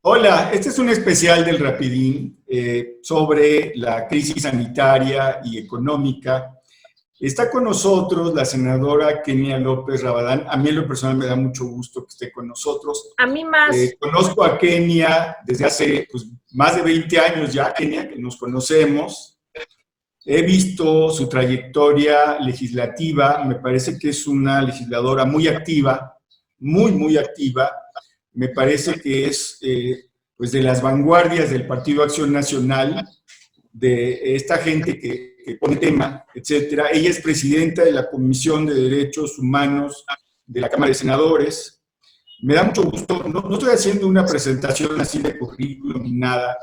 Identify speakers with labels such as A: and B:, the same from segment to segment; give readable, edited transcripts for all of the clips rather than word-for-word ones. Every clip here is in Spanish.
A: Hola, este es un especial del Rapidín sobre la crisis sanitaria y económica. Está con nosotros la senadora Kenia López Rabadán. A mí en lo personal me da mucho gusto que esté con nosotros.
B: A mí más.
A: Conozco a Kenia desde hace más de 20 años ya, Kenia, que nos conocemos. He visto su trayectoria legislativa. Me parece que es una legisladora muy activa, muy activa. Me parece que es pues de las vanguardias del Partido Acción Nacional, de esta gente que pone tema, etcétera. Ella es presidenta de la Comisión de Derechos Humanos de la Cámara de Senadores. Me da mucho gusto, no estoy haciendo una presentación así de currículum ni nada,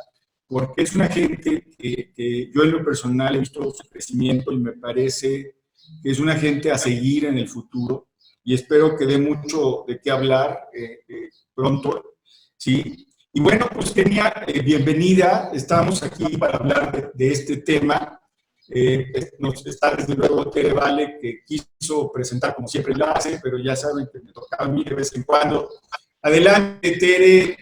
A: porque es una gente que yo en lo personal he visto su crecimiento y me parece que es una gente a seguir en el futuro y espero que dé mucho de qué hablar pronto, ¿sí? Y bueno, pues Kenia, bienvenida, estamos aquí para hablar de este tema. Nos está desde luego Tere Vale, que quiso presentar como siempre lo hace, pero ya saben que me toca a mí de vez en cuando. Adelante, Tere.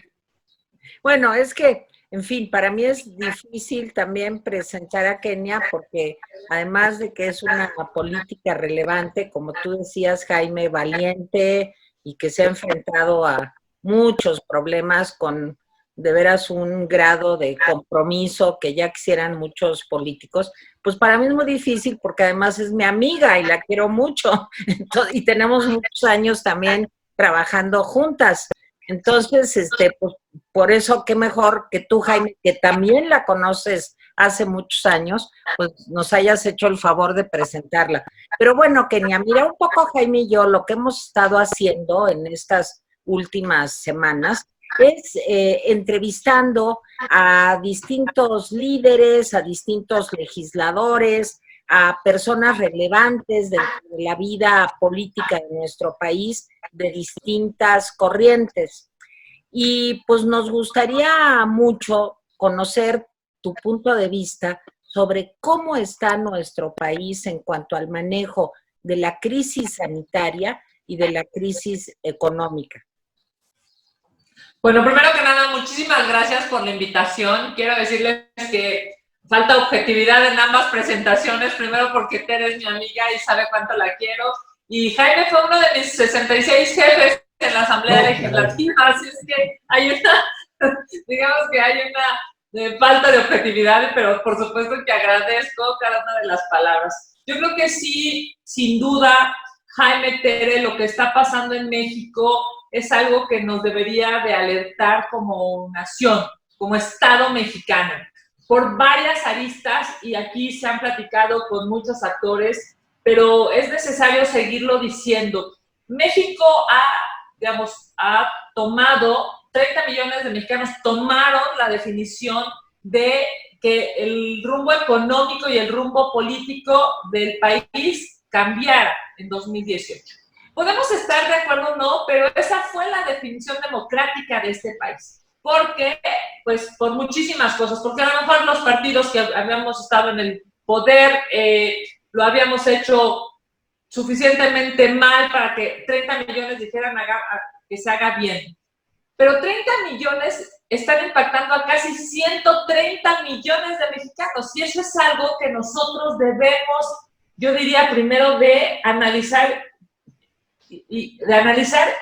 B: Bueno, es que, en fin, para mí es difícil también presentar a Kenia porque además de que es una política relevante, como tú decías, Jaime, valiente y que se ha enfrentado a muchos problemas con de veras un grado de compromiso que ya quisieran muchos políticos, pues para mí es muy difícil porque además es mi amiga y la quiero mucho. Entonces, y tenemos muchos años también trabajando juntas. Entonces, pues por eso, qué mejor que tú, Jaime, que también la conoces hace muchos años, pues nos hayas hecho el favor de presentarla. Pero bueno, Kenia, mira un poco, Jaime y yo, lo que hemos estado haciendo en estas últimas semanas es entrevistando a distintos líderes, a distintos legisladores, a personas relevantes de la vida política de nuestro país, de distintas corrientes. Y pues nos gustaría mucho conocer tu punto de vista sobre cómo está nuestro país en cuanto al manejo de la crisis sanitaria y de la crisis económica.
C: Bueno, primero que nada, muchísimas gracias por la invitación. Quiero decirles que falta objetividad en ambas presentaciones. Primero porque Tere es mi amiga y sabe cuánto la quiero. Y Jaime fue uno de mis 66 jefes en la Asamblea Legislativa. Así es que hay una, digamos que hay una falta de objetividad, pero por supuesto que agradezco cada una de las palabras. Yo creo que sí, sin duda, Jaime, Tere, lo que está pasando en México es algo que nos debería de alertar como nación, como Estado mexicano, por varias aristas, y aquí se han platicado con muchos actores, pero es necesario seguirlo diciendo. México ha tomado, 30 millones de mexicanos tomaron la definición de que el rumbo económico y el rumbo político del país cambiara en 2018. Podemos estar de acuerdo o no, pero esa fue la definición democrática de este país. ¿Por qué? Pues por muchísimas cosas. Porque a lo mejor los partidos que habíamos estado en el poder lo habíamos hecho suficientemente mal para que 30 millones dijeran que se haga bien. Pero 30 millones están impactando a casi 130 millones de mexicanos. Y eso es algo que nosotros debemos, yo diría, primero de analizar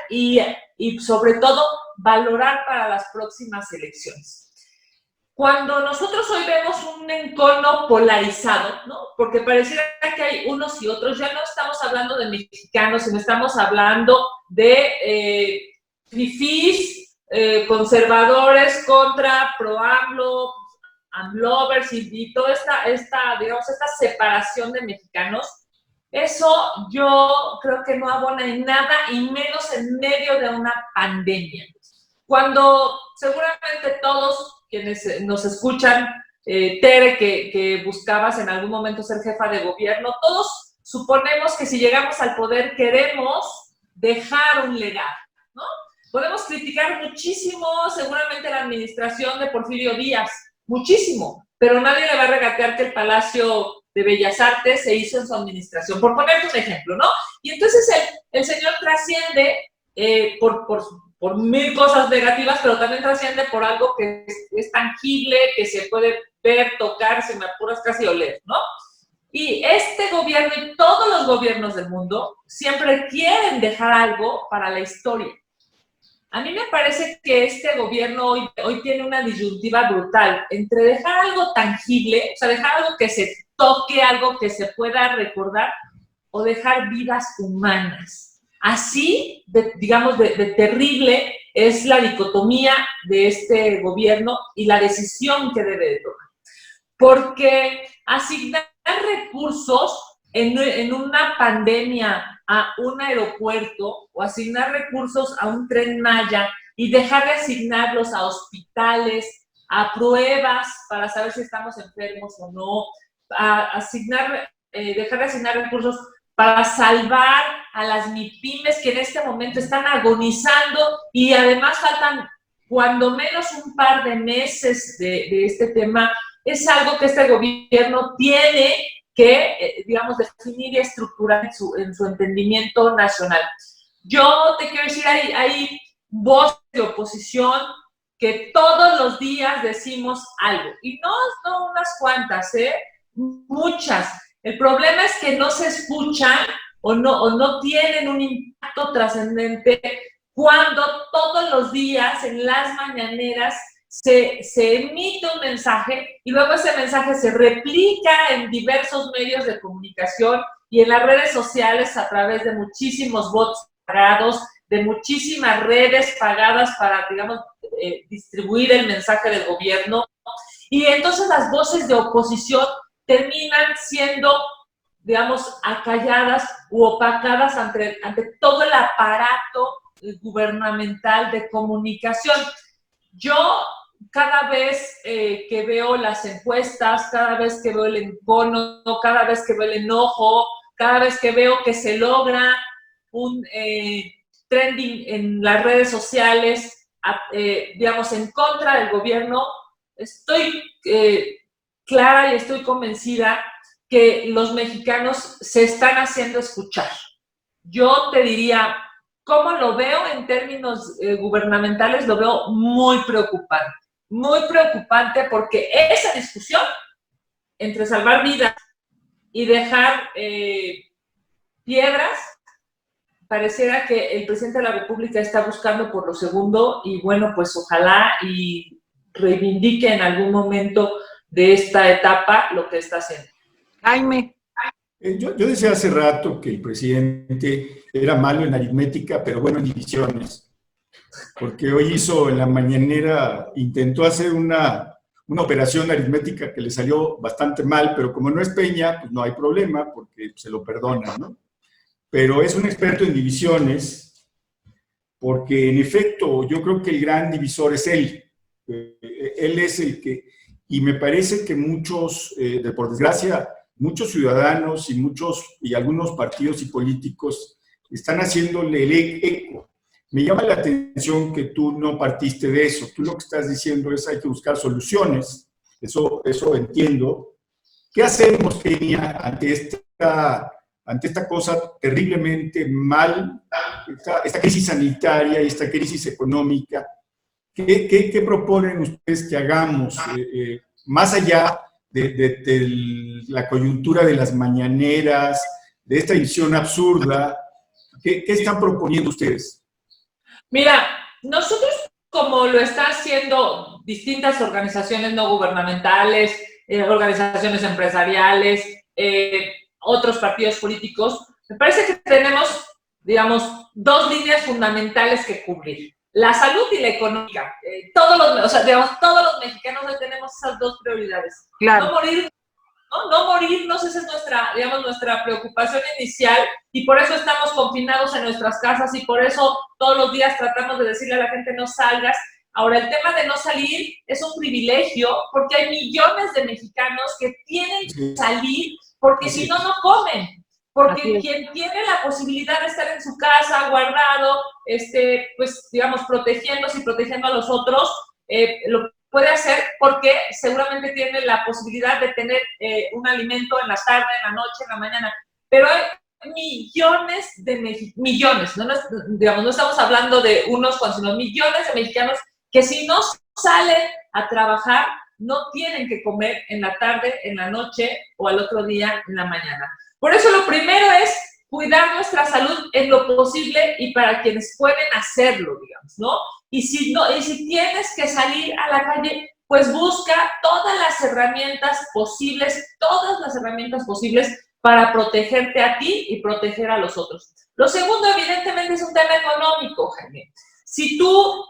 C: y sobre todo valorar para las próximas elecciones. Cuando nosotros hoy vemos un encono polarizado, ¿no? Porque pareciera que hay unos y otros, ya no estamos hablando de mexicanos, sino estamos hablando de fifís, conservadores contra pro-AMLO, AMLovers y toda digamos, esta separación de mexicanos. Eso yo creo que no abona en nada y menos en medio de una pandemia. Cuando seguramente todos quienes nos escuchan, Tere, que buscabas en algún momento ser jefa de gobierno, todos suponemos que si llegamos al poder queremos dejar un legado, ¿no? Podemos criticar muchísimo seguramente la administración de Porfirio Díaz, muchísimo, pero nadie le va a regatear que el Palacio de Bellas Artes se hizo en su administración, por ponerte un ejemplo, ¿no? Y entonces el señor trasciende por mil cosas negativas, pero también trasciende por algo que es tangible, que se puede ver, tocar, si me apuras, casi oler, ¿no? Y este gobierno y todos los gobiernos del mundo siempre quieren dejar algo para la historia. A mí me parece que este gobierno hoy tiene una disyuntiva brutal entre dejar algo tangible, o sea, dejar algo que se toque, algo que se pueda recordar, o dejar vidas humanas. Así, digamos, de terrible es la dicotomía de este gobierno y la decisión que debe de tomar. Porque asignar recursos en una pandemia a un aeropuerto o asignar recursos a un Tren Maya y dejar de asignarlos a hospitales, a pruebas para saber si estamos enfermos o no, dejar de asignar recursos para salvar a las MIPYMES que en este momento están agonizando y además faltan cuando menos un par de meses de este tema, es algo que este gobierno tiene que, digamos, definir y estructurar en su entendimiento nacional. Yo te quiero decir, hay voces de oposición que todos los días decimos algo, y no unas cuantas, muchas. El problema es que no se escuchan o no tienen un impacto trascendente cuando todos los días en las mañaneras se emite un mensaje y luego ese mensaje se replica en diversos medios de comunicación y en las redes sociales a través de muchísimos bots pagados, de muchísimas redes pagadas para, digamos, distribuir el mensaje del gobierno. Y entonces las voces de oposición terminan siendo, digamos, acalladas u opacadas ante todo el aparato gubernamental de comunicación. Yo cada vez que veo las encuestas, cada vez que veo el encono, cada vez que veo el enojo, cada vez que veo que se logra un trending en las redes sociales, digamos, en contra del gobierno, estoy clara y estoy convencida que los mexicanos se están haciendo escuchar. Yo te diría, ¿cómo lo veo en términos gubernamentales? Lo veo muy preocupante porque esa discusión entre salvar vidas y dejar piedras, pareciera que el presidente de la República está buscando por lo segundo y bueno, pues ojalá y reivindique en algún momento de esta etapa lo que está haciendo.
B: Jaime.
A: Yo decía hace rato que el presidente era malo en aritmética, pero bueno en divisiones, porque hoy hizo en la mañanera, intentó hacer una operación aritmética que le salió bastante mal, pero como no es Peña, pues no hay problema, porque se lo perdona, ¿no? Pero es un experto en divisiones, porque en efecto yo creo que el gran divisor es él. Él es el que, y me parece que muchos, por desgracia, muchos ciudadanos y algunos partidos y políticos están haciéndole el eco. Me llama la atención que tú no partiste de eso. Tú lo que estás diciendo es hay que buscar soluciones. Eso entiendo. ¿Qué hacemos, Kenia, ante esta cosa terriblemente mal, esta crisis sanitaria y esta crisis económica? ¿Qué proponen ustedes que hagamos más allá de la coyuntura de las mañaneras, de esta visión absurda? ¿Qué están proponiendo ustedes?
C: Mira, nosotros, como lo están haciendo distintas organizaciones no gubernamentales, organizaciones empresariales, otros partidos políticos, me parece que tenemos, digamos, dos líneas fundamentales que cubrir. La salud y la económica. Todos los mexicanos hoy tenemos esas dos prioridades.
B: Claro.
C: No morirnos, esa es nuestra preocupación inicial y por eso estamos confinados en nuestras casas y por eso todos los días tratamos de decirle a la gente no salgas. Ahora, el tema de no salir es un privilegio porque hay millones de mexicanos que tienen que salir porque si no, no comen. Porque quien tiene la posibilidad de estar en su casa, guardado, pues, digamos, protegiéndose y protegiendo a los otros, lo puede hacer porque seguramente tiene la posibilidad de tener un alimento en la tarde, en la noche, en la mañana. Pero millones de mexicanos, digamos, no estamos hablando de unos cuantos, sino millones de mexicanos que si no salen a trabajar, no tienen que comer en la tarde, en la noche o al otro día en la mañana. Por eso lo primero es cuidar nuestra salud en lo posible y para quienes pueden hacerlo, digamos, ¿no? Y si tienes que salir a la calle, pues busca todas las herramientas posibles para protegerte a ti y proteger a los otros. Lo segundo, evidentemente, es un tema económico, Jaime. Si tú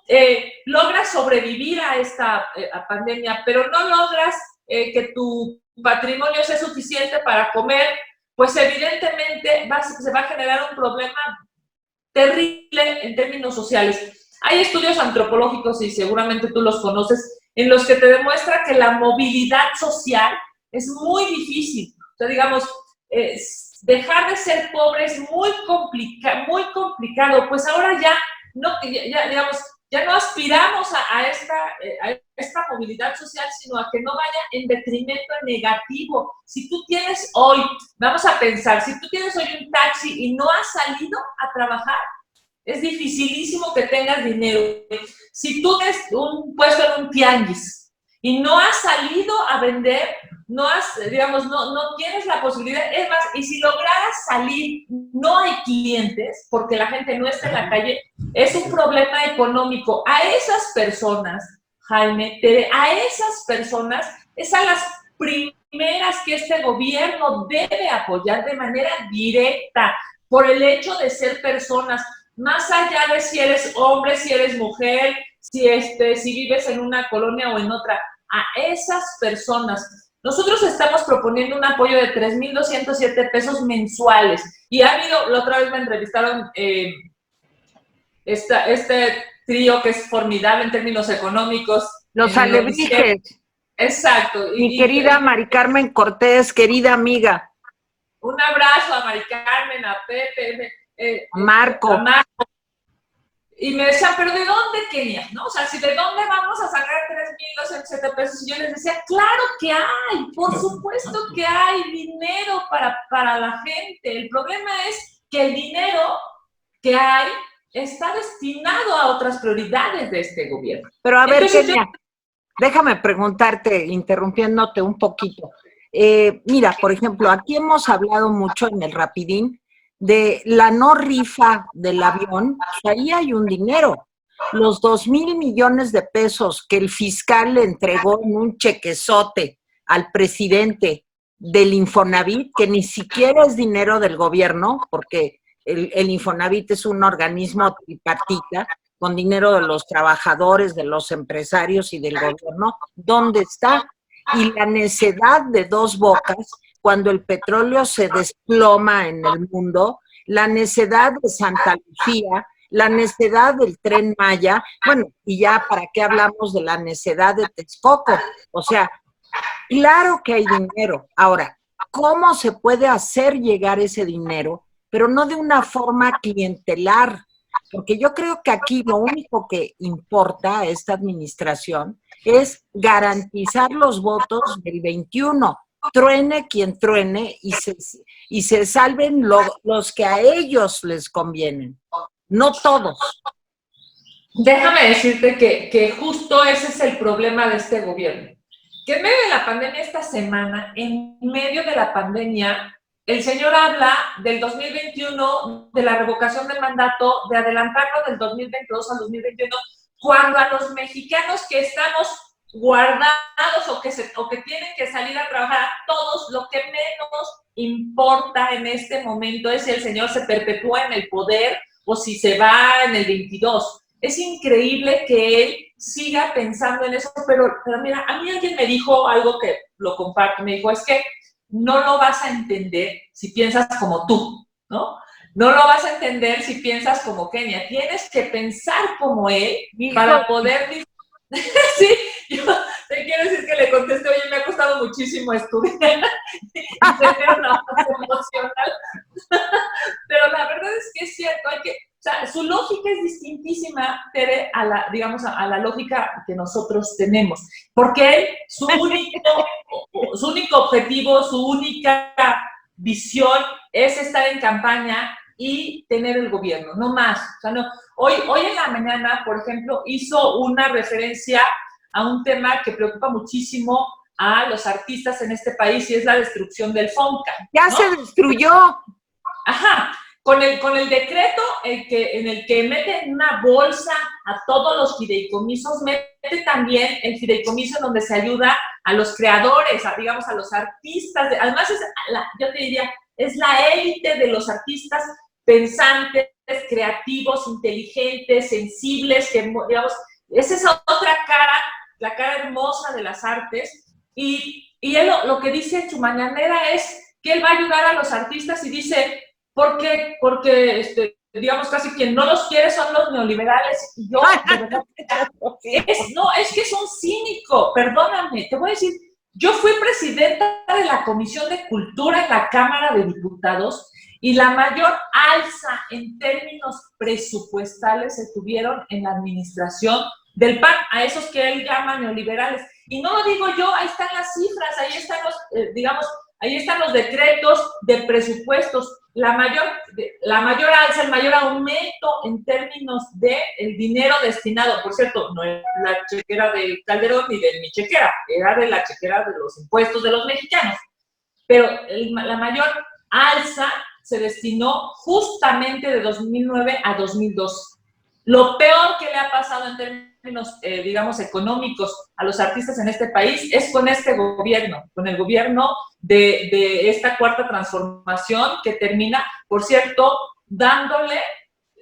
C: logras sobrevivir a esta pandemia, pero no logras que tu patrimonio sea suficiente para comer, pues evidentemente se va a generar un problema terrible en términos sociales. Hay estudios antropológicos, y seguramente tú los conoces, en los que te demuestra que la movilidad social es muy difícil. O sea, digamos, dejar de ser pobre es muy complicado. Pues ahora ya no aspiramos a esta movilidad social, sino a que no vaya en detrimento negativo. Si tú tienes hoy, vamos a pensar, si tú tienes hoy un taxi y no has salido a trabajar, es dificilísimo que tengas dinero. Si tú tienes un puesto en un tianguis y no has salido a vender, no tienes la posibilidad, es más, y si lograras salir, no hay clientes, porque la gente no está en la calle, es un problema económico. A esas personas, Jaime, a esas personas, es a las primeras que este gobierno debe apoyar de manera directa, por el hecho de ser personas, más allá de si eres hombre, si eres mujer, si vives en una colonia o en otra, a esas personas. Nosotros estamos proponiendo un apoyo de 3,207 pesos mensuales. Y ha habido, la otra vez me entrevistaron este trío que es formidable en términos económicos.
B: Los alebrijes.
C: Exacto.
B: Mi querida Mari Carmen Cortés, querida amiga.
C: Un abrazo a Mari Carmen, a Pepe,
B: a Marco.
C: Y me decían, ¿pero de dónde, Kenia? ¿No? O sea, ¿de dónde vamos a sacar 3,207 pesos? Y yo les decía, claro que hay, por supuesto que hay dinero para la gente. El problema es que el dinero que hay está destinado a otras prioridades de este gobierno.
B: Pero a ver, Kenia, déjame preguntarte, interrumpiéndote un poquito. Mira, por ejemplo, aquí hemos hablado mucho en el Rapidín de la no rifa del avión, pues ahí hay un dinero. Los 2,000 millones de pesos que el fiscal le entregó en un chequezote al presidente del Infonavit, que ni siquiera es dinero del gobierno, porque el Infonavit es un organismo tripartita, con dinero de los trabajadores, de los empresarios y del gobierno, ¿dónde está? Y la necedad de Dos Bocas, cuando el petróleo se desploma en el mundo, la necedad de Santa Lucía, la necedad del Tren Maya, bueno, y ya para qué hablamos de la necedad de Texcoco. O sea, claro que hay dinero. Ahora, ¿cómo se puede hacer llegar ese dinero, pero no de una forma clientelar? Porque yo creo que aquí lo único que importa a esta administración es garantizar los votos del 21. Truene quien truene y se salven los que a ellos les convienen, no todos.
C: Déjame decirte que justo ese es el problema de este gobierno. Que en medio de la pandemia, esta semana, en medio de la pandemia, el señor habla del 2021, de la revocación del mandato, de adelantarlo del 2022 al 2021, cuando a los mexicanos que estamos guardados o que tienen que salir a trabajar, a todos, lo que menos importa en este momento es si el señor se perpetúa en el poder o si se va en el 22. Es increíble que él siga pensando en eso, pero mira, a mí alguien me dijo algo que lo comparto, me dijo, es que no lo vas a entender si piensas como tú, ¿no? No lo vas a entender si piensas como Kenia. Tienes que pensar como él para poder... Sí, yo te quiero decir que le contesté, oye, me ha costado muchísimo estudiar y tener una base emocional. Pero la verdad es que es cierto, o sea, su lógica es distintísima, Tere, a la lógica que nosotros tenemos. Porque él, su único objetivo, su única visión es estar en campaña y tener el gobierno, no más. O sea, no. Hoy en la mañana, por ejemplo, hizo una referencia a un tema que preocupa muchísimo a los artistas en este país y es la destrucción del FONCA,
B: ¡Ya
C: ¿no?
B: se destruyó!
C: Ajá, con el decreto en el que mete en una bolsa a todos los fideicomisos, mete también el fideicomiso en donde se ayuda a los creadores, digamos, a los artistas. Además, yo te diría, es la élite de los artistas pensantes, creativos, inteligentes, sensibles, que, digamos, esa es otra cara, la cara hermosa de las artes. Y él lo que dice en su mañanera es que él va a ayudar a los artistas y dice, ¿por qué? Porque, digamos, casi quien no los quiere son los neoliberales. Y yo, de verdad, es que es un cínico, perdóname, te voy a decir, yo fui presidenta de la Comisión de Cultura en la Cámara de Diputados y la mayor alza en términos presupuestales se tuvieron en la administración del PAN, a esos que él llama neoliberales. Y no lo digo yo, ahí están las cifras, ahí están los, ahí están los decretos de presupuestos. La mayor alza, el mayor aumento en términos de el dinero destinado, por cierto, no es la chequera de Calderón ni de mi chequera, era de la chequera de los impuestos de los mexicanos. Pero la mayor alza se destinó justamente de 2009 a 2012. Lo peor que le ha pasado en términos, digamos, económicos a los artistas en este país es con este gobierno, con el gobierno de esta cuarta transformación que termina, por cierto, dándole,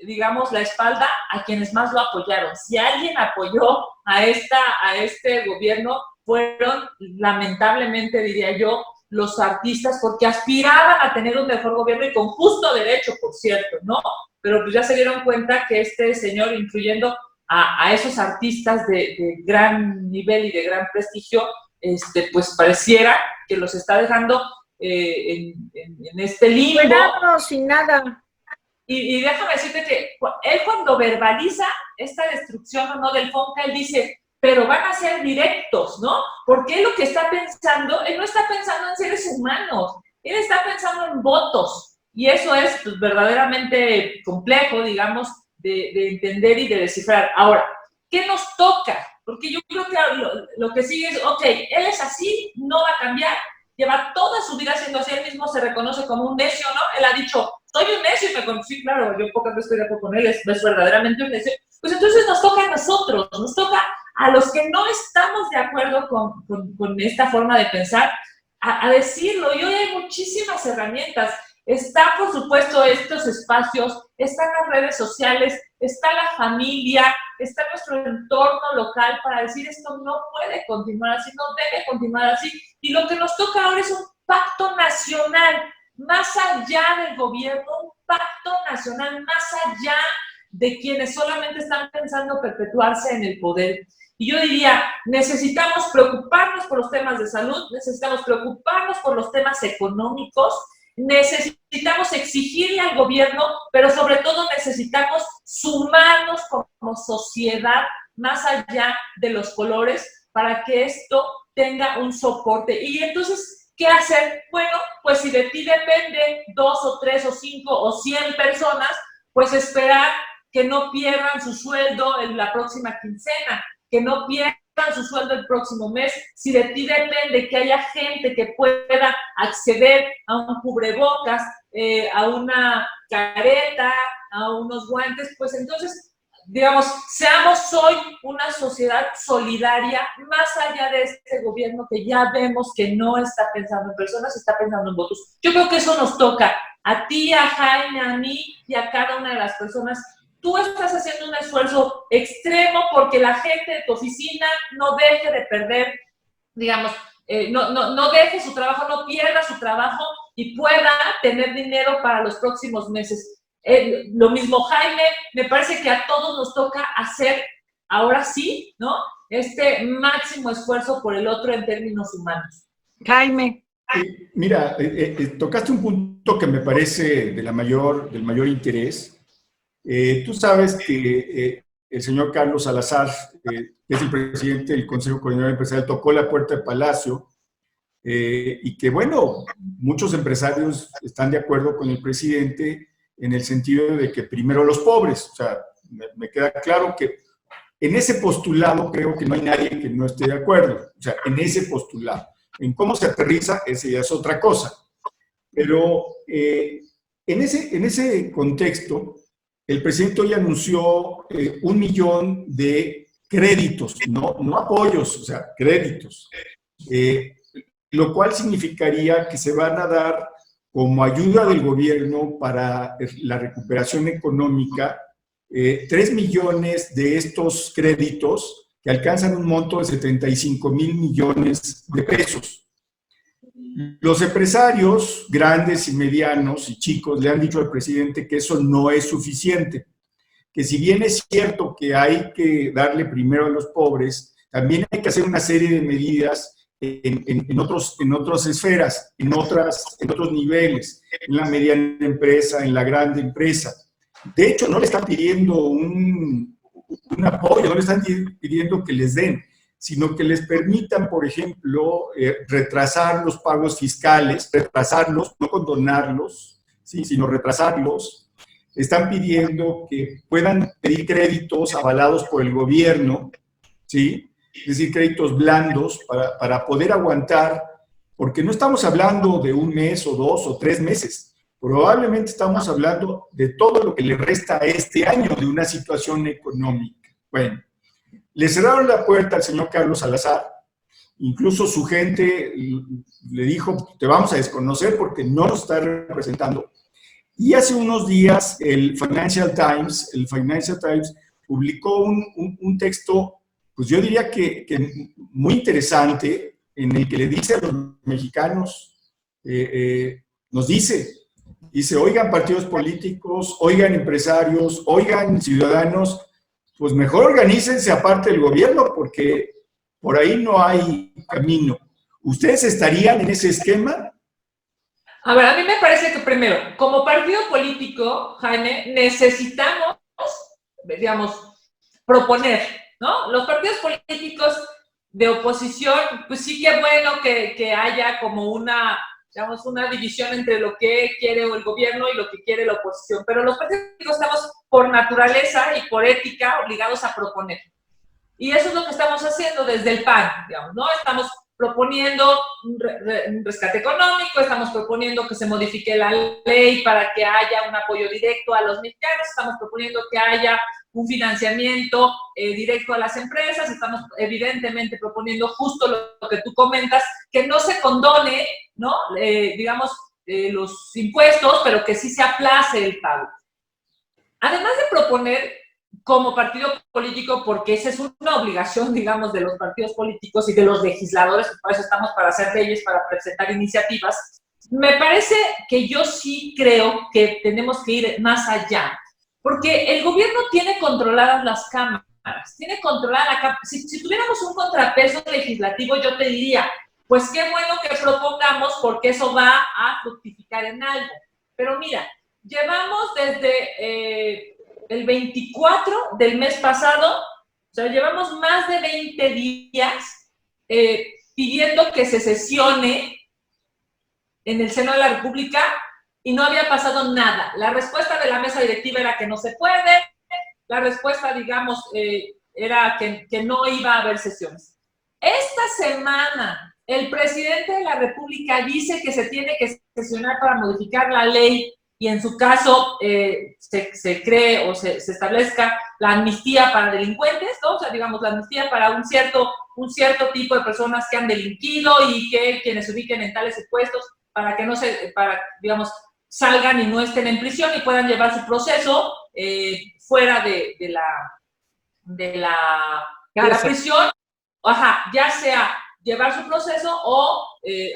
C: digamos, la espalda a quienes más lo apoyaron. Si alguien apoyó a este gobierno, fueron, lamentablemente, diría yo, los artistas, porque aspiraban a tener un mejor gobierno y con justo derecho, por cierto, ¿no? Pero pues ya se dieron cuenta que este señor, incluyendo a esos artistas de gran nivel y de gran prestigio, pues pareciera que los está dejando en este limbo.
B: Bueno, sin nada.
C: Y déjame decirte que él cuando verbaliza esta destrucción o no del FONCA, él dice, pero van a ser directos, ¿no? Porque él lo que está pensando, él no está pensando en seres humanos, él está pensando en votos. Y eso es pues, verdaderamente complejo, digamos, de entender y de descifrar. Ahora, ¿qué nos toca? Porque yo creo que lo que sigue es, ok, él es así, no va a cambiar, lleva toda su vida siendo así, él mismo se reconoce como un necio, ¿no? Él ha dicho, soy un necio, y me conocí, claro, yo pocas veces estoy de acuerdo con él, es verdaderamente un necio. Pues entonces nos toca a nosotros, nos toca a los que no estamos de acuerdo con esta forma de pensar, a decirlo. Y hoy hay muchísimas herramientas. Está, por supuesto, estos espacios, están las redes sociales, está la familia, está nuestro entorno local para decir esto no puede continuar así, no debe continuar así. Y lo que nos toca ahora es un pacto nacional, más allá del gobierno, un pacto nacional, más allá de quienes solamente están pensando perpetuarse en el poder. Y yo diría, necesitamos preocuparnos por los temas de salud, necesitamos preocuparnos por los temas económicos, necesitamos exigirle al gobierno, pero sobre todo necesitamos sumarnos como sociedad más allá de los colores para que esto tenga un soporte. Y entonces, ¿qué hacer? Bueno, pues si de ti depende 2 o 3 o 5 o 100 personas, pues esperar que no pierdan su sueldo en la próxima quincena, que no pierdan su sueldo el próximo mes. Si de ti depende que haya gente que pueda acceder a un cubrebocas, a una careta, a unos guantes, pues entonces, digamos, seamos hoy una sociedad solidaria, más allá de este gobierno que ya vemos que no está pensando en personas, está pensando en votos. Yo creo que eso nos toca a ti, a Jaime, a mí y a cada una de las personas. Tú estás haciendo un esfuerzo extremo porque la gente de tu oficina no deje de perder, digamos, no deje su trabajo, no pierda su trabajo y pueda tener dinero para los próximos meses. Lo mismo, Jaime, me parece que a todos nos toca hacer, ahora sí, ¿no? Este máximo esfuerzo por el otro en términos humanos.
B: Jaime.
A: Mira, tocaste un punto que me parece del mayor interés. Tú sabes que el señor Carlos Salazar, que es el presidente del Consejo Coordinador Empresarial, tocó la puerta del Palacio y que, bueno, muchos empresarios están de acuerdo con el presidente en el sentido de que primero los pobres. O sea, me queda claro que en ese postulado creo que no hay nadie que no esté de acuerdo. O sea, en ese postulado. En cómo se aterriza, esa ya es otra cosa. Pero en ese contexto, el presidente hoy anunció 1 millón de créditos, no apoyos, o sea, créditos. Lo cual significaría que se van a dar como ayuda del gobierno para la recuperación económica 3 millones de estos créditos que alcanzan un monto de 75,000 millones de pesos. Los empresarios grandes y medianos y chicos le han dicho al presidente que eso no es suficiente, que si bien es cierto que hay que darle primero a los pobres, también hay que hacer una serie de medidas en otras esferas, en otros niveles, en la mediana empresa, en la grande empresa. De hecho, no le están pidiendo un apoyo, no le están pidiendo que les den, sino que les permitan, por ejemplo, retrasar los pagos fiscales, retrasarlos, no condonarlos, ¿sí?, sino retrasarlos. Están pidiendo que puedan pedir créditos avalados por el gobierno, ¿sí?, es decir, créditos blandos para poder aguantar, porque no estamos hablando de 1 mes o 2 o 3 meses, probablemente estamos hablando de todo lo que le resta a este año de una situación económica. Bueno, le cerraron la puerta al señor Carlos Salazar, incluso su gente le dijo, te vamos a desconocer porque no nos está representando. Y hace unos días el Financial Times publicó un texto, pues yo diría que muy interesante, en el que le dice a los mexicanos, nos dice, oigan partidos políticos, oigan empresarios, oigan ciudadanos, pues mejor organícense aparte del gobierno, porque por ahí no hay camino. ¿Ustedes estarían en ese esquema?
C: A ver, a mí me parece que primero, como partido político, Jaime, necesitamos, digamos, proponer, ¿no? Los partidos políticos de oposición, pues sí que es bueno que haya como una, digamos, una división entre lo que quiere el gobierno y lo que quiere la oposición, pero los partidos políticos estamos por naturaleza y por ética obligados a proponer. Y eso es lo que estamos haciendo desde el PAN, digamos, ¿no? Estamos proponiendo un rescate económico, estamos proponiendo que se modifique la ley para que haya un apoyo directo a los mexicanos, estamos proponiendo que haya un financiamiento directo a las empresas, estamos evidentemente proponiendo justo lo que tú comentas, que no se condone, ¿no? Digamos, los impuestos, pero que sí se aplace el pago. Además de proponer como partido político, porque esa es una obligación, digamos, de los partidos políticos y de los legisladores, por eso estamos para hacer leyes, para presentar iniciativas, me parece que yo sí creo que tenemos que ir más allá, porque el gobierno tiene controladas las cámaras, tiene controlada la cámara. Si tuviéramos un contrapeso legislativo, yo te diría, pues qué bueno que propongamos, porque eso va a fructificar en algo. Pero mira, llevamos desde el 24 del mes pasado, o sea, llevamos más de 20 días pidiendo que se sesione en el Senado de la República y no había pasado nada. La respuesta de la mesa directiva era que no se puede, la respuesta, digamos, era que no iba a haber sesiones. Esta semana, el presidente de la República dice que se tiene que sesionar para modificar la ley y en su caso se cree o se establezca la amnistía para delincuentes, ¿no? O sea, digamos, la amnistía para un cierto tipo de personas que han delinquido y que quienes se ubiquen en tales supuestos para que no digamos, salgan y no estén en prisión y puedan llevar su proceso fuera de la prisión, ya sea llevar su proceso o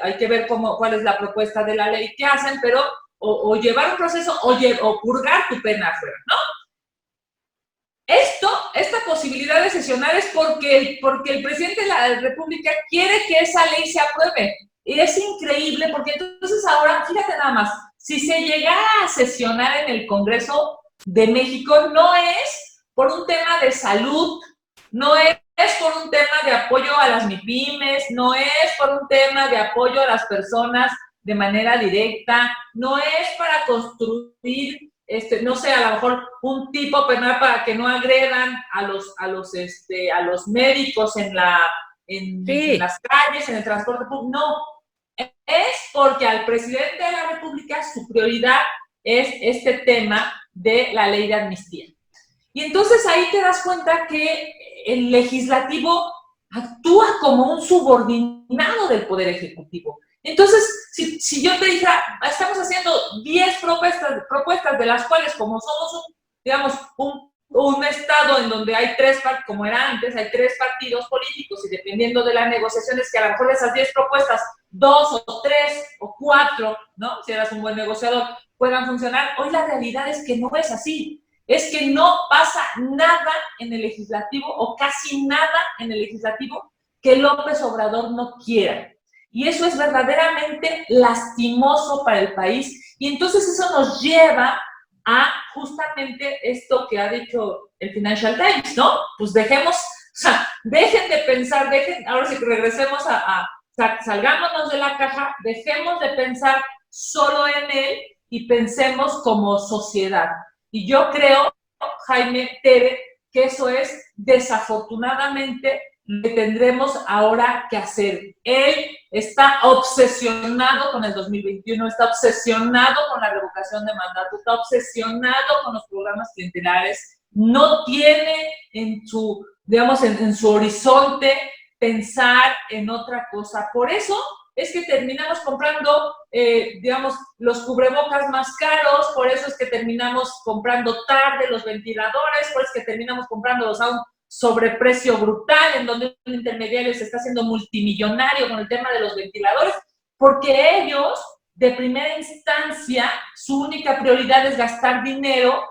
C: hay que ver cuál es la propuesta de la ley que hacen, pero o llevar un proceso o purgar tu pena afuera, ¿no? Esta posibilidad de sesionar es porque el presidente de la República quiere que esa ley se apruebe. Y es increíble porque entonces ahora, fíjate nada más, si se llegara a sesionar en el Congreso de México, no es por un tema de salud, no es es por un tema de apoyo a las MIPYMES, no es por un tema de apoyo a las personas de manera directa, no es para construir, no sé, a lo mejor un tipo penal para que no agredan a los médicos en las calles, en el transporte público, no. Es porque al presidente de la República su prioridad es este tema de la ley de amnistía. Y entonces ahí te das cuenta que el legislativo actúa como un subordinado del Poder Ejecutivo. Entonces, si yo te dijera, estamos haciendo 10 propuestas de las cuales, como somos un estado en donde hay 3, como era antes, hay 3 partidos políticos y dependiendo de las negociaciones, que a lo mejor de esas 10 propuestas, 2 o 3 o 4, ¿no? Si eras un buen negociador, puedan funcionar. Hoy la realidad es que no es así. Es que no pasa nada en el legislativo o casi nada en el legislativo que López Obrador no quiera. Y eso es verdaderamente lastimoso para el país. Y entonces eso nos lleva a justamente esto que ha dicho el Financial Times, ¿no? Pues dejen de pensar, ahora sí que regresemos salgámonos de la caja, dejemos de pensar solo en él y pensemos como sociedad. Y yo creo, Jaime, Tere, que eso es desafortunadamente lo que tendremos ahora que hacer. Él está obsesionado con el 2021, está obsesionado con la revocación de mandato, está obsesionado con los programas clientelares, no tiene en su horizonte pensar en otra cosa. Por eso es que terminamos comprando, los cubrebocas más caros, por eso es que terminamos comprando tarde los ventiladores, por eso es que terminamos comprándolos a un sobreprecio brutal, en donde un intermediario se está haciendo multimillonario con el tema de los ventiladores, porque ellos, de primera instancia, su única prioridad es gastar dinero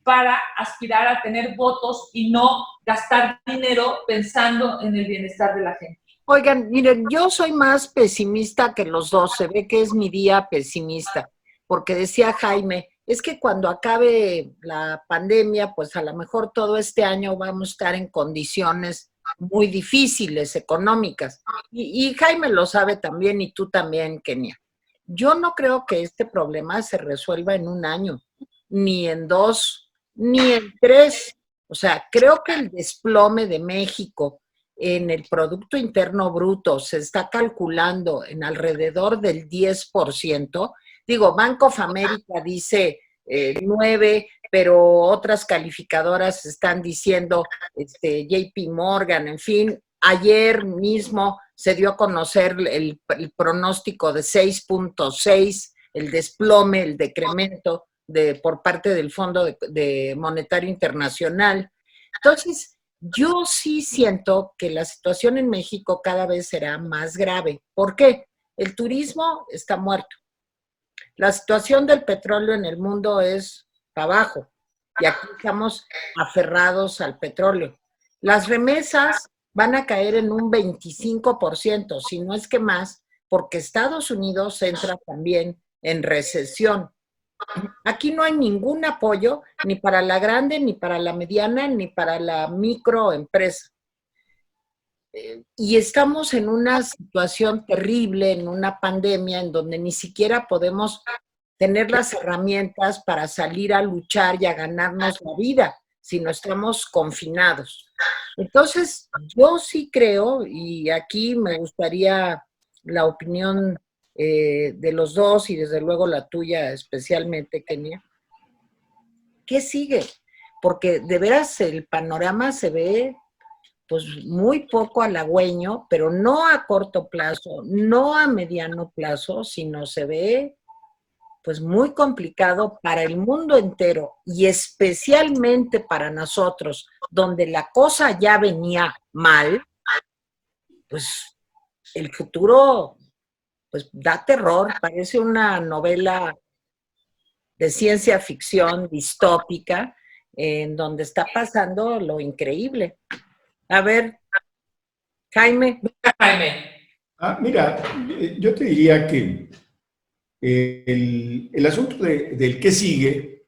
C: para aspirar a tener votos y no gastar dinero pensando en el bienestar de la gente.
B: Oigan, miren, yo soy más pesimista que los dos, se ve que es mi día pesimista, porque decía Jaime, es que cuando acabe la pandemia, pues a lo mejor todo este año vamos a estar en condiciones muy difíciles económicas. Y Jaime lo sabe también y tú también, Kenia. Yo no creo que este problema se resuelva en un año, ni en 2, ni en 3. O sea, creo que el desplome de México en el Producto Interno Bruto se está calculando en alrededor del 10%. Digo, Bank of America dice 9, pero otras calificadoras están diciendo, JP Morgan, en fin, ayer mismo se dio a conocer el pronóstico de 6.6, el desplome, el decremento por parte del Fondo Monetario Internacional. Entonces, yo sí siento que la situación en México cada vez será más grave. ¿Por qué? El turismo está muerto. La situación del petróleo en el mundo es para abajo y aquí estamos aferrados al petróleo. Las remesas van a caer en un 25%, si no es que más, porque Estados Unidos entra también en recesión. Aquí no hay ningún apoyo ni para la grande, ni para la mediana, ni para la microempresa. Y estamos en una situación terrible, en una pandemia en donde ni siquiera podemos tener las herramientas para salir a luchar y a ganarnos la vida, sino estamos confinados. Entonces, yo sí creo, y aquí me gustaría la opinión de los dos y desde luego la tuya especialmente, Kenia. ¿Qué sigue? Porque de veras el panorama se ve pues muy poco halagüeño, pero no a corto plazo, no a mediano plazo, sino se ve pues muy complicado para el mundo entero y especialmente para nosotros, donde la cosa ya venía mal, pues el futuro pues da terror, parece una novela de ciencia ficción distópica en donde está pasando lo increíble. A ver, Jaime.
A: Mira, yo te diría que el asunto del qué sigue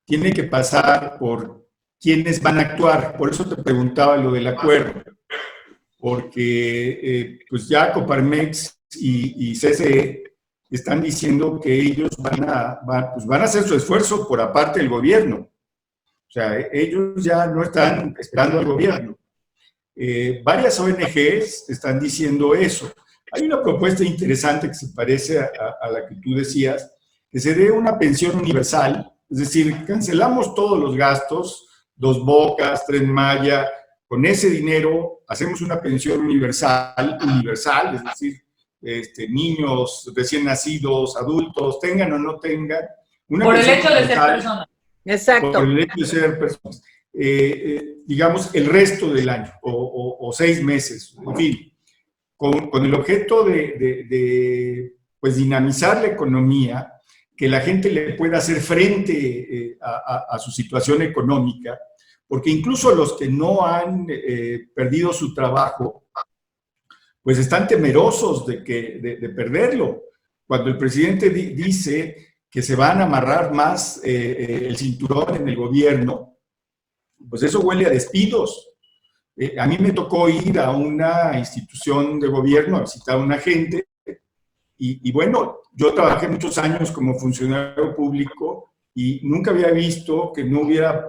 A: tiene que pasar por quiénes van a actuar. Por eso te preguntaba lo del acuerdo. porque pues ya Coparmex y CCE están diciendo que ellos van a hacer su esfuerzo por aparte del gobierno. O sea, ellos ya no están esperando al gobierno. Varias ONGs están diciendo eso. Hay una propuesta interesante que se parece a la que tú decías, que se dé una pensión universal, es decir, cancelamos todos los gastos, Dos Bocas, Tren Maya, con ese dinero hacemos una pensión universal, es decir, niños recién nacidos, adultos, tengan o no tengan.
C: Por el hecho de ser personas.
B: Exacto.
A: Por el hecho de ser personas. Digamos, el resto del año, o 6 meses, en fin, con el objeto de pues, dinamizar la economía, que la gente le pueda hacer frente a su situación económica, porque incluso los que no han perdido su trabajo, pues están temerosos de perderlo. Cuando el presidente dice que se van a amarrar más el cinturón en el gobierno, pues eso huele a despidos. A mí me tocó ir a una institución de gobierno a visitar a una gente y bueno, yo trabajé muchos años como funcionario público y nunca había visto que no hubiera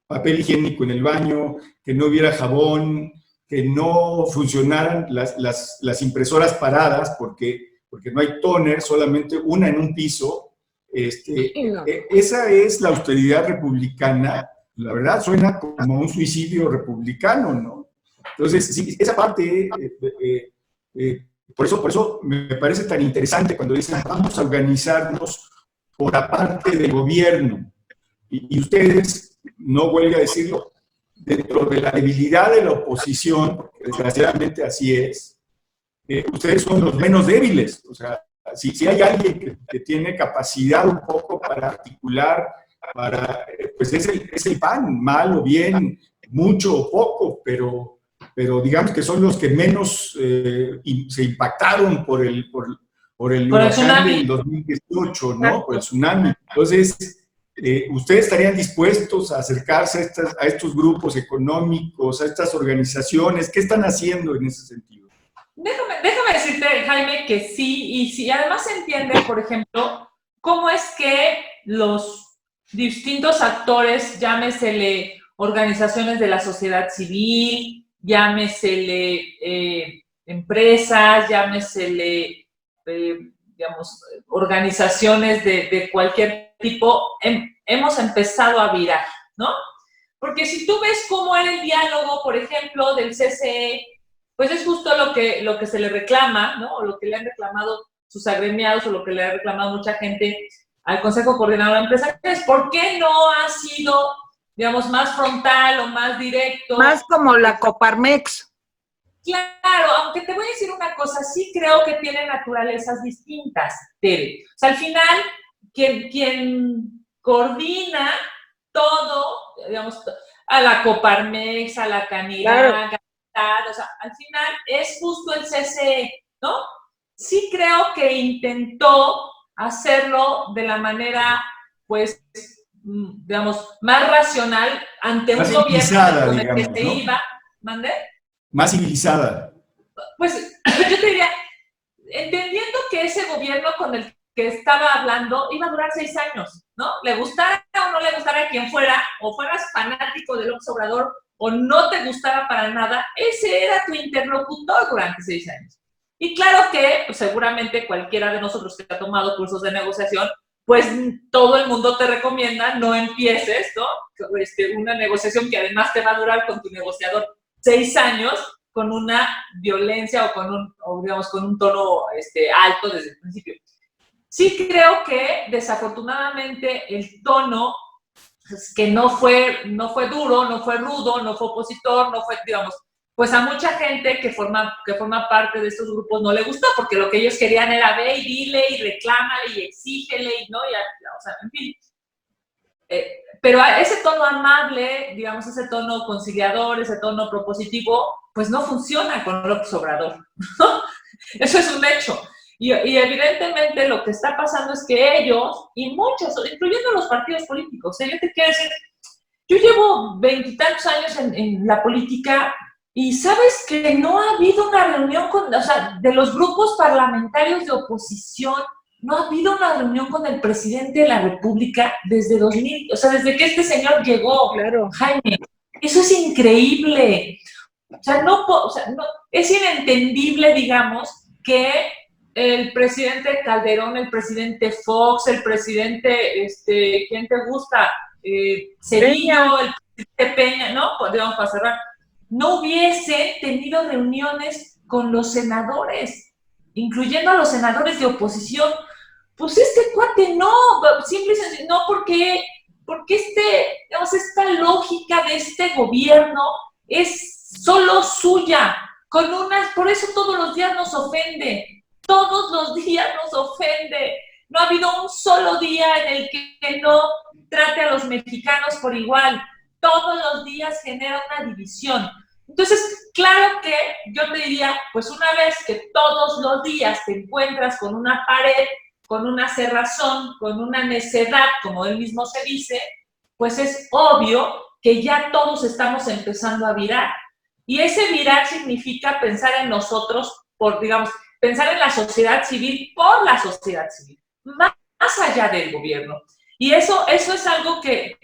A: papel higiénico en el baño, que no hubiera jabón, que no funcionaran las impresoras paradas porque no hay tóner, solamente una en un piso. Esa es la austeridad republicana. La verdad suena como un suicidio republicano, ¿no? Entonces, sí, esa parte, por eso me parece tan interesante cuando dicen vamos a organizarnos por aparte del gobierno. Y ustedes, no huelga a decirlo, dentro de la debilidad de la oposición, porque desgraciadamente así es, ustedes son los menos débiles. O sea, si hay alguien que tiene capacidad un poco para articular, pues es el PAN, mal o bien, mucho o poco, pero digamos que son los que menos se impactaron por el huracán del 2018, ¿no? Por el tsunami. Entonces, ¿ustedes estarían dispuestos a acercarse a estos grupos económicos, a estas organizaciones? ¿Qué están haciendo en ese sentido?
C: Déjame decirte, Jaime, que sí, y sí, además se entiende, por ejemplo, cómo es que los distintos actores, llámesele organizaciones de la sociedad civil, llámesele empresas, llámesele, digamos, organizaciones de cualquier tipo, hemos empezado a virar, ¿no? Porque si tú ves cómo era el diálogo, por ejemplo, del CCE, pues es justo lo que se le reclama, ¿no? O lo que le han reclamado sus agremiados o lo que le ha reclamado mucha gente al Consejo Coordinador de Empresariales. ¿Por qué no ha sido, digamos, más frontal o más directo?
B: Más como la Coparmex.
C: Claro, aunque te voy a decir una cosa, sí creo que tienen naturalezas distintas, Tere. O sea, al final, quien coordina todo, digamos, a la Coparmex, a la Canirac, claro. O sea, al final es justo el CCE, ¿no? Sí creo que intentó hacerlo de la manera, pues, digamos, más racional ante un gobierno con el que se iba. ¿Mande?
A: Más civilizada.
C: Pues yo te diría, entendiendo que ese gobierno con el que estaba hablando iba a durar 6 años, ¿no? Le gustara o no le gustara a quien fuera, o fueras fanático de López Obrador, o no te gustara para nada, ese era tu interlocutor durante 6 años. Y claro que, pues, seguramente cualquiera de nosotros que ha tomado cursos de negociación, pues todo el mundo te recomienda no empieces, ¿no? Una negociación que además te va a durar con tu negociador 6 años, con una violencia o digamos, con un tono alto desde el principio. Sí creo que, desafortunadamente, el tono que no fue duro, no fue rudo, no fue opositor, no fue, digamos, pues a mucha gente que forma parte de estos grupos no le gustó, porque lo que ellos querían era ve y dile y reclámale y exígele y no, o sea, en fin. Pero ese tono amable, digamos, ese tono conciliador, ese tono propositivo, pues no funciona con López Obrador, ¿no? Eso es un hecho. Y evidentemente lo que está pasando es que ellos, y muchos, incluyendo los partidos políticos, yo te quiero decir, yo llevo 20 y tantos años en la política Y sabes que no ha habido una reunión o sea, de los grupos parlamentarios de oposición, no ha habido una reunión con el presidente de la República desde 2000, o sea, desde que este señor llegó,
B: Claro.
C: Jaime. Eso es increíble. O sea, no, es inentendible, digamos, que el presidente Calderón, el presidente Fox, el presidente, ¿quién te gusta? Cedillo, el presidente Peña, ¿no? Podríamos para cerrar. No hubiese tenido reuniones con los senadores, incluyendo a los senadores de oposición. Pues este cuate no, simple y sencillo, no, porque digamos, esta lógica de este gobierno es solo suya, por eso todos los días nos ofende, todos los días nos ofende. No ha habido un solo día en el que no trate a los mexicanos por igual. Todos los días genera una división. Entonces, claro que yo te diría, pues una vez que todos los días te encuentras con una pared, con una cerrazón, con una necedad, como él mismo se dice, pues es obvio que ya todos estamos empezando a virar. Y ese virar significa pensar en nosotros, digamos, pensar en la sociedad civil por la sociedad civil, más allá del gobierno. Y eso es algo que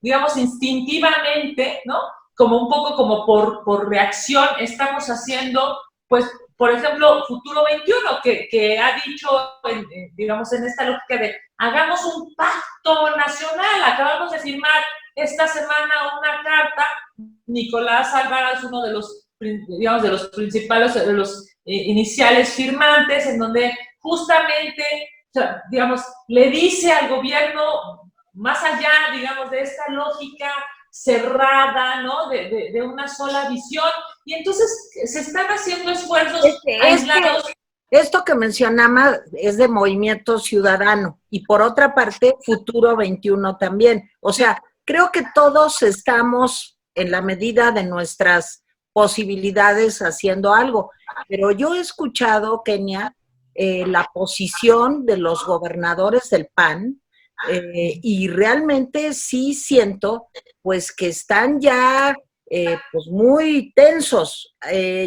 C: digamos, instintivamente, ¿no? Como un poco como por reacción estamos haciendo, pues, por ejemplo, Futuro 21, que ha dicho, digamos, en esta lógica de hagamos un pacto nacional. Acabamos de firmar esta semana una carta. Nicolás Alvarado, uno de los, digamos, de los principales, de los iniciales firmantes, en donde justamente, o sea, digamos, le dice al gobierno, más allá, digamos, de esta lógica cerrada, ¿no? De una sola visión, y entonces se están haciendo esfuerzos aislados.
B: Esto que mencionaba es de Movimiento Ciudadano, y por otra parte, Futuro 21 también. O sea, creo que todos estamos, en la medida de nuestras posibilidades, haciendo algo. Pero yo he escuchado, Kenia, la posición de los gobernadores del PAN, y realmente sí siento pues que están ya pues muy tensos.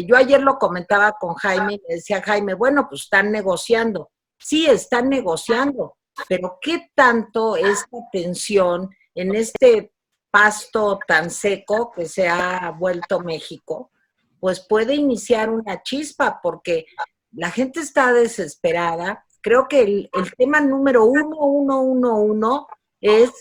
B: Yo ayer lo comentaba con Jaime, me decía Jaime, bueno, pues están negociando. Sí, están negociando, pero ¿qué tanto esta tensión en este pasto tan seco que se ha vuelto México, pues puede iniciar una chispa? Porque la gente está desesperada. Creo que el tema número uno es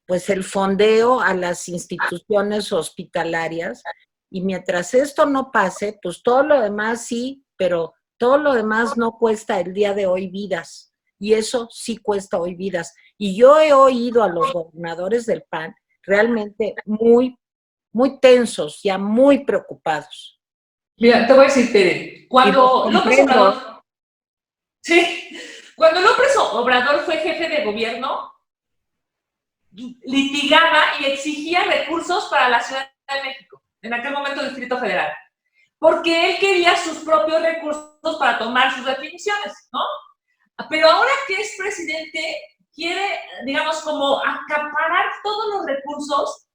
B: pues el fondeo a las instituciones hospitalarias, y mientras esto no pase, pues todo lo demás sí, pero todo lo demás no cuesta el día de hoy vidas, y eso sí cuesta hoy vidas. Y yo he oído a los gobernadores del PAN realmente muy, muy tensos, ya muy preocupados.
C: Mira, te voy a decir, Tere, cuando López Obrador, sí, cuando López Obrador fue jefe de gobierno, litigaba y exigía recursos para la Ciudad de México, en aquel momento el Distrito Federal, porque él quería sus propios recursos para tomar sus definiciones, ¿no? Pero ahora que es presidente, quiere, digamos, como acaparar todos los recursos,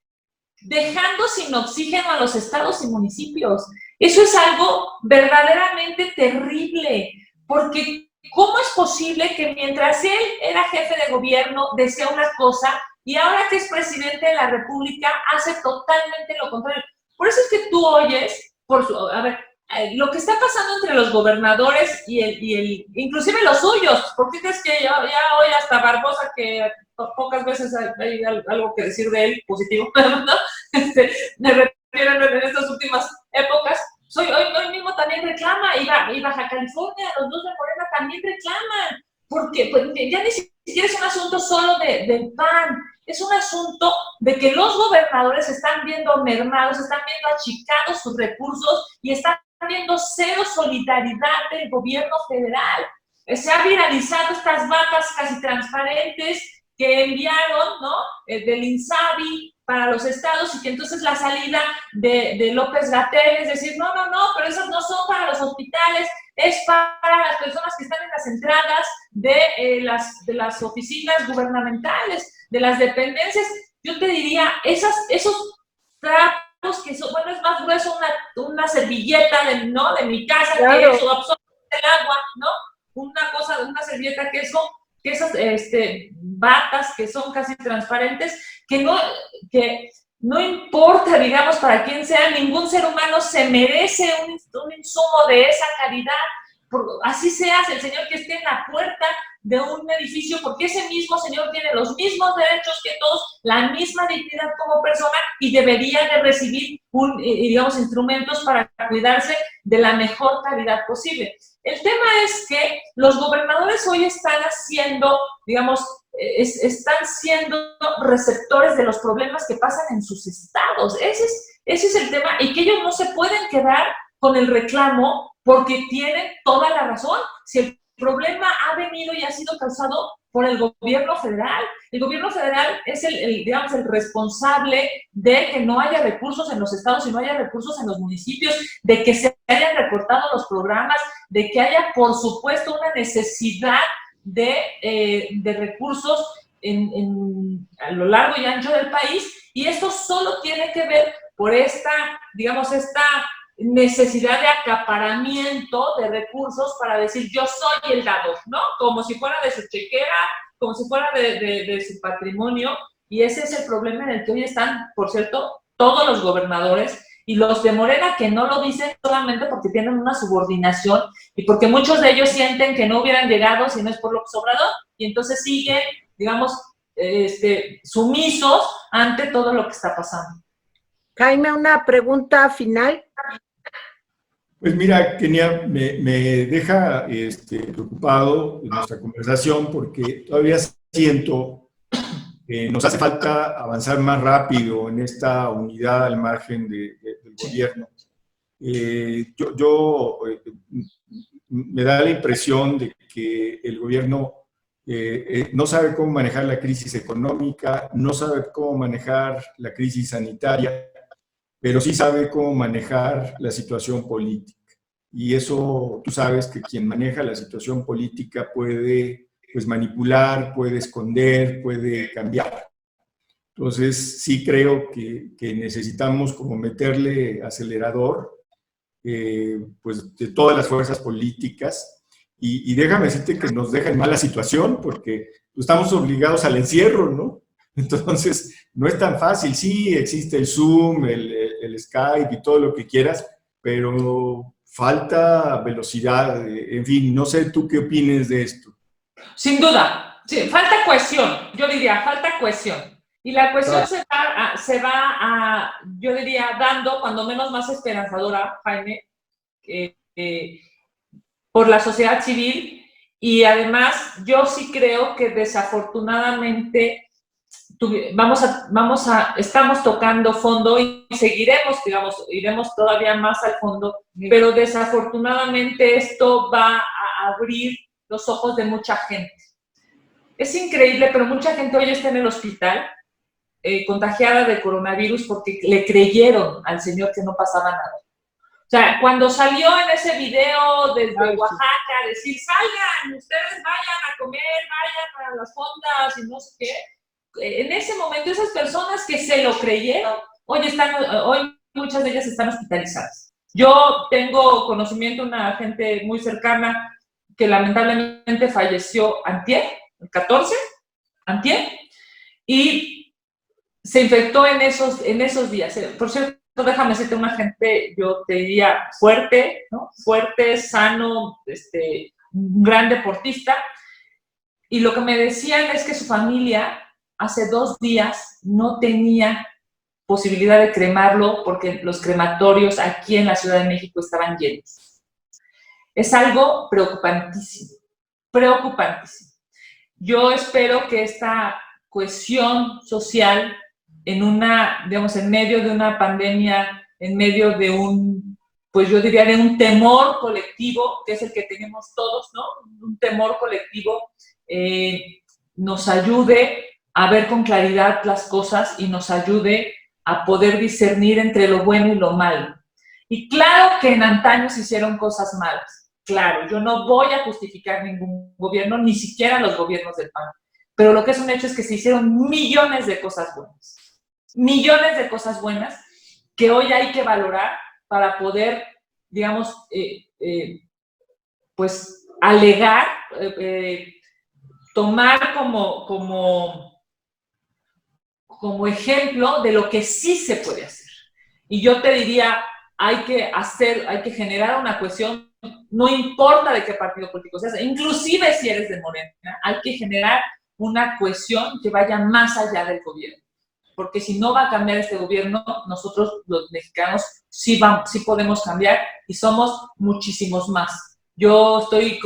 C: dejando sin oxígeno a los estados y municipios. Eso es algo verdaderamente terrible, porque ¿cómo es posible que mientras él era jefe de gobierno decía una cosa y ahora que es presidente de la República hace totalmente lo contrario? Por eso es que tú oyes, lo que está pasando entre los gobernadores y inclusive los suyos. ¿Por qué crees que ya hoy hasta Barbosa, que pocas veces hay algo que decir de él positivo, ¿no? Me refiero en estas últimas épocas. Hoy mismo también reclama, y Baja California, los dos de Morena también reclaman, porque pues, ya ni siquiera es un asunto solo del PAN, es un asunto de que los gobernadores están viendo mermados, están viendo achicados sus recursos y están viendo cero solidaridad del gobierno federal. Se han viralizado estas mapas casi transparentes que enviaron, ¿no? Del INSABI para los estados, y que entonces la salida de López-Gatell es decir, no, pero esas no son para los hospitales, es para las personas que están en las entradas de las oficinas gubernamentales, de las dependencias. Yo te diría, esos trapos que son, bueno, es más grueso una servilleta de mi casa,
B: claro,
C: que eso absorbe el agua, ¿no? Una servilleta que esas batas que son casi transparentes, que no importa, digamos, para quién sea, ningún ser humano se merece un insumo de esa calidad. Así seas el señor que esté en la puerta de un edificio, porque ese mismo señor tiene los mismos derechos que todos, la misma dignidad como persona y debería de recibir digamos, instrumentos para cuidarse de la mejor calidad posible. El tema es que los gobernadores hoy están haciendo, digamos, están siendo receptores de los problemas que pasan en sus estados. Ese es el tema, y que ellos no se pueden quedar con el reclamo porque tienen toda la razón. Si el problema ha venido y ha sido causado por el gobierno federal. El gobierno federal es digamos, el responsable de que no haya recursos en los estados y no haya recursos en los municipios, de que se hayan recortado los programas, de que haya, por supuesto, una necesidad de recursos a lo largo y ancho del país, y esto solo tiene que ver por esta necesidad de acaparamiento de recursos para decir yo soy el dador, ¿no? Como si fuera de su chequera, como si fuera de su patrimonio, y ese es el problema en el que hoy están, por cierto, todos los gobernadores, y los de Morena, que no lo dicen solamente porque tienen una subordinación y porque muchos de ellos sienten que no hubieran llegado si no es por López Obrador, y entonces siguen, digamos, sumisos ante todo lo que está pasando.
B: Jaime, una pregunta final.
A: Pues mira, Kenia, me deja preocupado en nuestra conversación porque todavía siento que nos hace falta avanzar más rápido en esta unidad al margen del gobierno. Me da la impresión de que el gobierno no sabe cómo manejar la crisis económica, no sabe cómo manejar la crisis sanitaria, pero sí sabe cómo manejar la situación política. Y eso, tú sabes que quien maneja la situación política puede, pues, manipular, puede esconder, puede cambiar. Entonces, sí creo que necesitamos como meterle acelerador, pues, de todas las fuerzas políticas. Y déjame decirte que nos deja en mala situación porque estamos obligados al encierro, ¿no? Entonces, no es tan fácil. Sí, existe el Zoom, el Skype y todo lo que quieras, pero falta velocidad. En fin, no sé tú qué opines de esto.
C: Sin duda, sí, falta cohesión, yo diría, falta cohesión. Y la cohesión se va, yo diría, dando, cuando menos más esperanzadora, Jaime, por la sociedad civil. Y además, yo sí creo que desafortunadamente estamos tocando fondo y seguiremos, digamos, iremos todavía más al fondo, pero desafortunadamente esto va a abrir los ojos de mucha gente. Es increíble, pero mucha gente hoy está en el hospital contagiada de coronavirus porque le creyeron al señor que no pasaba nada. O sea, cuando salió en ese video desde Oaxaca, decir, salgan, ustedes vayan a comer, vayan para las fondas y no sé qué, en ese momento esas personas que se lo creyeron, hoy muchas de ellas están hospitalizadas. Yo tengo conocimiento de una gente muy cercana que lamentablemente falleció antier, el 14, antier, y se infectó en esos días. Por cierto, déjame decirte, una gente, yo te diría, fuerte, ¿no? Fuerte, sano, un gran deportista, y lo que me decían es que su familia hace 2 días no tenía posibilidad de cremarlo porque los crematorios aquí en la Ciudad de México estaban llenos. Es algo preocupantísimo, preocupantísimo. Yo espero que esta cohesión social en medio de una pandemia, en medio de pues yo diría de un temor colectivo, que es el que tenemos todos, ¿no? Un temor colectivo, nos ayude a ver con claridad las cosas y nos ayude a poder discernir entre lo bueno y lo malo. Y claro que en antaño se hicieron cosas malas. Claro, yo no voy a justificar ningún gobierno, ni siquiera los gobiernos del PAN. Pero lo que es un hecho es que se hicieron millones de cosas buenas. Millones de cosas buenas. que hoy hay que valorar para poder, digamos, pues alegar, tomar como ejemplo de lo que sí se puede hacer. Y yo te diría, hay que generar una cohesión, no importa de qué partido político seas, inclusive si eres de Morena, hay que generar una cohesión que vaya más allá del gobierno. Porque si no va a cambiar este gobierno, nosotros los mexicanos sí podemos cambiar y somos muchísimos más. Yo estoy,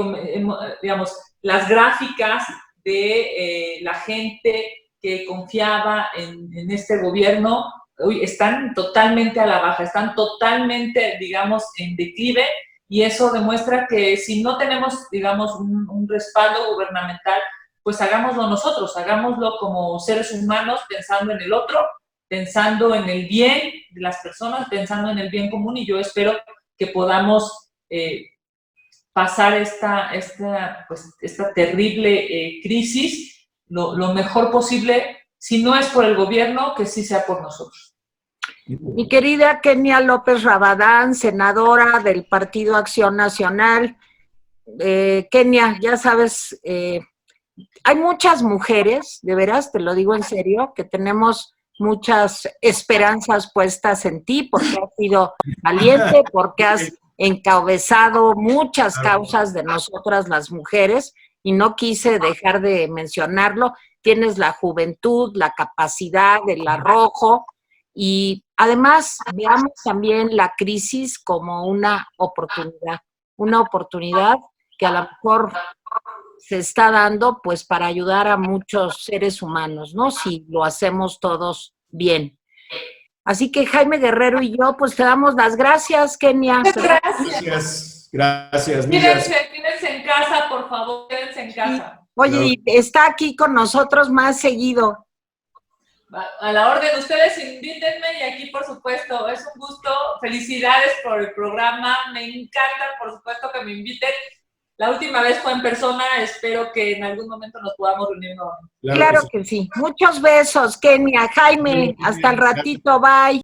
C: digamos, las gráficas de la gente que confiaba en este gobierno hoy están totalmente a la baja, están totalmente, digamos, en declive, y eso demuestra que si no tenemos, digamos, un respaldo gubernamental, pues hagámoslo nosotros, hagámoslo como seres humanos, pensando en el otro, pensando en el bien de las personas, pensando en el bien común, y yo espero que podamos pasar esta terrible crisis lo mejor posible, si no es por el gobierno, que sí sea por nosotros.
B: Mi querida Kenia López Rabadán, senadora del Partido Acción Nacional. Kenia, ya sabes, hay muchas mujeres, de veras, te lo digo en serio, que tenemos muchas esperanzas puestas en ti, porque has sido valiente, porque has encabezado muchas causas de nosotras las mujeres, y no quise dejar de mencionarlo. Tienes la juventud, la capacidad, el arrojo, y además veamos también la crisis como una oportunidad que a lo mejor se está dando pues para ayudar a muchos seres humanos, ¿no? Si lo hacemos todos bien. Así que Jaime Guerrero y yo pues te damos las gracias, Kenia.
A: Gracias.
C: Quédense en casa, por favor, quédense en casa.
B: Oye, y está aquí con nosotros más seguido.
C: A la orden, ustedes invítenme y aquí, por supuesto, es un gusto. Felicidades por el programa, me encanta, por supuesto, que me inviten. La última vez fue en persona, espero que en algún momento nos podamos reunir nuevamente.
B: Claro que sí. Muchos besos, Kenia. Jaime, hasta el ratito, bye.